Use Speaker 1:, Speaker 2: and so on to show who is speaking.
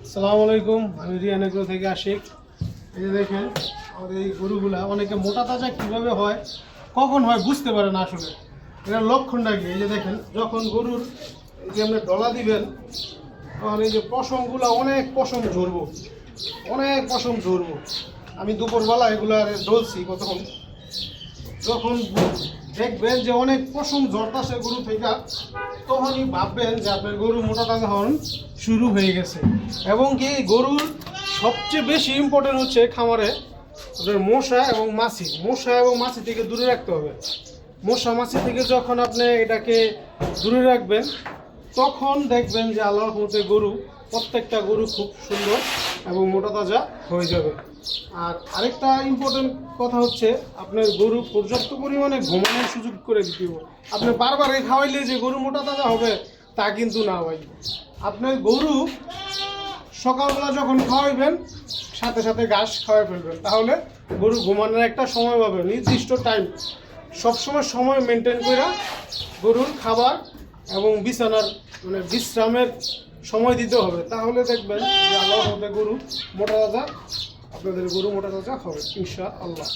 Speaker 1: আসসালামু আলাইকুম, আমি রিয়ান এগ্রো থেকে আশিক। এই যে দেখেন আমাদের এই গরুগুলা অনেকে মোটা তাজা কীভাবে হয়, কখন হয় বুঝতে পারে না আসলে। এটার লক্ষণটা কি? এই যে দেখেন, যখন গরুর এই যে আপনি ডলা দিবেন, তখন এই যে পশমগুলা অনেক পশম ঝরবো, অনেক পশম ঝরবো। আমি দুপুরবেলা এগুলো ডলছি কতক্ষণ, যখন দেখবেন যে অনেক পশম ঝরতাছে গরু থেকে, তখনই ভাববেন যে আপনার গরু মোটা তাজা হওয়ার শুরু হয়ে গেছে। এবং কি গরুর সবচেয়ে বেশি ইম্পর্টেন্ট হচ্ছে খামারে আপনার মশা এবং মাছি থেকে দূরে রাখতে হবে। মশা মাছি থেকে যখন আপনি এটাকে দূরে রাখবেন, তখন দেখবেন যে আল্লাহর মধ্যে প্রত্যেকটা গরু খুব সুন্দর এবং মোটা তাজা হয়ে যাবে। আর আরেকটা ইম্পর্টেন্ট কথা হচ্ছে, আপনার গরু পর্যাপ্ত পরিমাণে ঘুমানোর সুযোগ করে দিতে হবে। আপনি বারবার খাওয়াইলে যে গরু মোটা তাজা হবে তা কিন্তু না ভাই। আপনার গরু সকালবেলা যখন খাওয়াইবেন, সাথে সাথে ঘাস খাওয়াই ফেলবেন, তাহলে গরু ঘুমানোর একটা সময় পাবে, নির্দিষ্ট টাইম। সবসময় সময় মেনটেন করে গরুর খাবার এবং বিশ্রামের সময় দিতে হবে। তাহলে দেখবেন যে আল্লাহর মধ্যে আপনাদের গরু মোটা তাজা হবে ইনশাআল্লাহ।